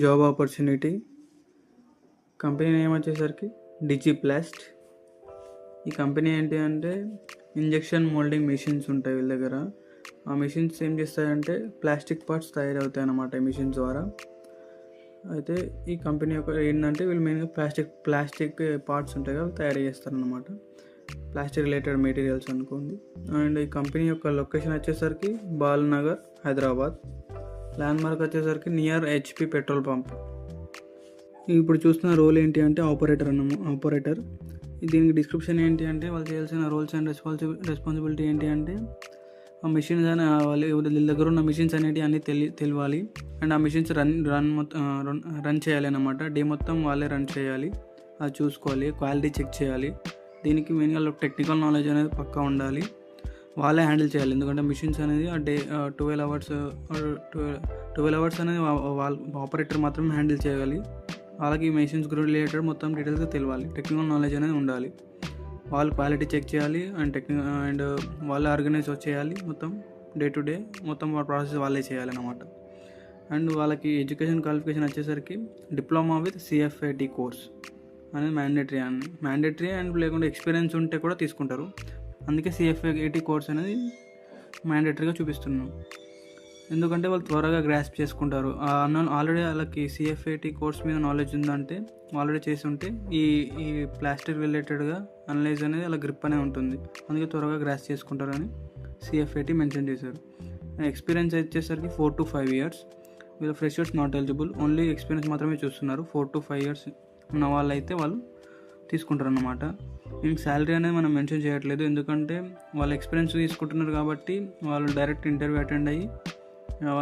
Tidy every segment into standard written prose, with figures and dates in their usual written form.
Job opportunity. Company name వచ్చేసరికి డిజిప్లాస్ట్. ఈ company ఏంటి అంటే ఇంజెక్షన్ మోల్డింగ్ మెషిన్స్ ఉంటాయి వీళ్ళ దగ్గర. ఆ మెషిన్స్ ఏం చేస్తాయంటే ప్లాస్టిక్ పార్ట్స్ తయారవుతాయి అన్నమాట ఈ మెషిన్స్ ద్వారా. అయితే ఈ కంపెనీ యొక్క ఏంటంటే వీళ్ళు మెయిన్గా ప్లాస్టిక్ పార్ట్స్ ఉంటాయి కదా తయారు చేస్తారనమాట. ప్లాస్టిక్ రిలేటెడ్ మెటీరియల్స్ అనుకోండి. అండ్ ఈ కంపెనీ యొక్క లొకేషన్ వచ్చేసరికి బాలనగర్, హైదరాబాద్. ల్యాండ్మార్క్ వచ్చేసరికి నియర్ హెచ్పి పెట్రోల్ పంప్. ఇప్పుడు చూస్తున్న రోల్ ఏంటి అంటే ఆపరేటర్. దీనికి డిస్క్రిప్షన్ ఏంటి అంటే వాళ్ళు చేయాల్సిన రోల్స్ అండ్ రెస్పాన్సిబిలిటీ ఏంటి అంటే ఆ మిషన్స్ అని వీళ్ళ దగ్గర ఉన్న మిషన్స్ అనేవి అన్నీ తెలియాలి. అండ్ ఆ మిషన్స్ రన్ చేయాలి అన్నమాట. డే మొత్తం వాళ్ళే రన్ చేయాలి, అది చూసుకోవాలి, క్వాలిటీ చెక్ చేయాలి. దీనికి మెయిన్గా టెక్నికల్ నాలెడ్జ్ అనేది పక్కా ఉండాలి. వాళ్ళే హ్యాండిల్ చేయాలి, ఎందుకంటే మిషన్స్ అనేది ఆ డే 12 అవర్స్ అనేది వాళ్ళ ఆపరేటర్ మాత్రమే హ్యాండిల్ చేయాలి. వాళ్ళకి మెషిన్స్ రిలేటెడ్ మొత్తం డీటెయిల్స్గా తెలియాలి, టెక్నికల్ నాలెడ్జ్ అనేది ఉండాలి. వాళ్ళు క్వాలిటీ చెక్ చేయాలి అండ్ వాళ్ళే ఆర్గనైజ్ చేయాలి. మొత్తం డే టు డే మొత్తం ప్రాసెస్ వాళ్ళే చేయాలన్నమాట. అండ్ వాళ్ళకి ఎడ్యుకేషన్ క్వాలిఫికేషన్ వచ్చేసరికి డిప్లొమా విత్ CFAT కోర్స్ అనేది మ్యాండేటరీ అండ్ లేకుంటే ఎక్స్పీరియన్స్ ఉంటే కూడా తీసుకుంటారు. అందుకే CFAT కోర్స్ అనేది మ్యాండేటరీగా చూపిస్తున్నాం, ఎందుకంటే వాళ్ళు త్వరగా గ్రాస్ప్ చేసుకుంటారు. ఆల్రెడీ వాళ్ళకి CFAT కోర్స్ మీద నాలెడ్జ్ ఉందంటే, ఆల్రెడీ చేసి ఉంటే ఈ ప్లాస్టిక్ రిలేటెడ్గా అనలైజ్ అనేది అలా గ్రిప్ అనేది ఉంటుంది. అందుకే త్వరగా గ్రాస్ప్ చేసుకుంటారని CFAT మెన్షన్ చేశారు. ఎక్స్పీరియన్స్ వచ్చేసరికి 4 to 5 years. వీళ్ళ freshers not eligible, only experience మాత్రమే చూస్తున్నారు. 4 to 5 years ఉన్న వాళ్ళు అయితే వాళ్ళు తీసుకుంటారు అన్నమాట. దీనికి శాలరీ అనేది మనం మెన్షన్ చేయట్లేదు, ఎందుకంటే వాళ్ళు ఎక్స్పీరియన్స్ తీసుకుంటున్నారు కాబట్టి వాళ్ళు డైరెక్ట్ ఇంటర్వ్యూ అటెండ్ అయ్యి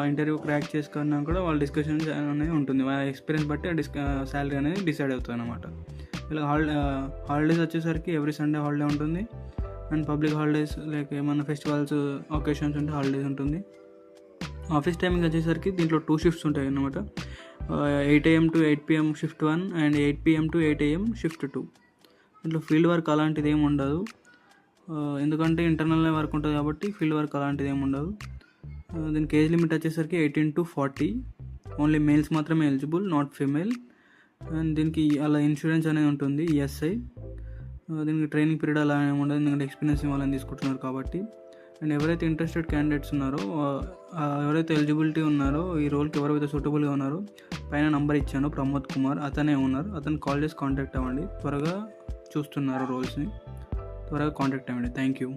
ఇంటర్వ్యూ క్రాక్ చేసుకున్నా కూడా వాళ్ళ డిస్కషన్ అనేది ఉంటుంది. వాళ్ళ ఎక్స్పీరియన్స్ బట్టి శాలరీ అనేది డిసైడ్ అవుతుంది అన్నమాట. ఇలా హాలిడేస్ వచ్చేసరికి ఎవ్రీ సండే హాలిడే ఉంటుంది. అండ్ పబ్లిక్ హాలిడేస్ లైక్ ఏమైనా ఫెస్టివల్స్ ఒకేషన్స్ ఉంటే హాలిడేస్ ఉంటుంది. ఆఫీస్ టైమింగ్ వచ్చేసరికి దీంట్లో 2 షిఫ్ట్స్ ఉంటాయి అన్నమాట. 8 AM to 8 PM shift 1 and 8 PM to 8 AM shift 2. దీంట్లో ఫీల్డ్ వర్క్ అలాంటిది ఏమి ఉండదు, ఎందుకంటే ఇంటర్నల్ వర్క్ ఉంటుంది కాబట్టి ఫీల్డ్ వర్క్ అలాంటిది ఏమి ఉండదు. దీనికి ఏజ్ లిమిట్ వచ్చేసరికి 18 to 40. ఓన్లీ మేల్స్ మాత్రమే ఎలిజిబుల్, నాట్ ఫీమేల్. అండ్ దీనికి అలా ఇన్సూరెన్స్ అనేది ఉంటుంది, ESI. దీనికి ట్రైనింగ్ పీరియడ్ అలా ఏమి ఉండదు, ఎందుకంటే ఎక్స్పీరియన్స్ వాళ్ళని తీసుకుంటున్నారు కాబట్టి. అండ్ ఎవరైతే ఇంట్రెస్టెడ్ క్యాండిడేట్స్ ఉన్నారో, ఎవరైతే ఎలిజిబిలిటీ ఉన్నారో, ఈ రోల్కి ఎవరైతే సూటబుల్గా ఉన్నారో పైన నంబర్ ఇచ్చాను, ప్రమోద్ కుమార్, అతనే ఉన్నారు. అతను కాల్ చేసి కాంటాక్ట్ అవ్వండి. త్వరగా చూస్తున్నారు రోల్స్ని, త్వరగా కాంటాక్ట్ అవ్వండి. Thank you.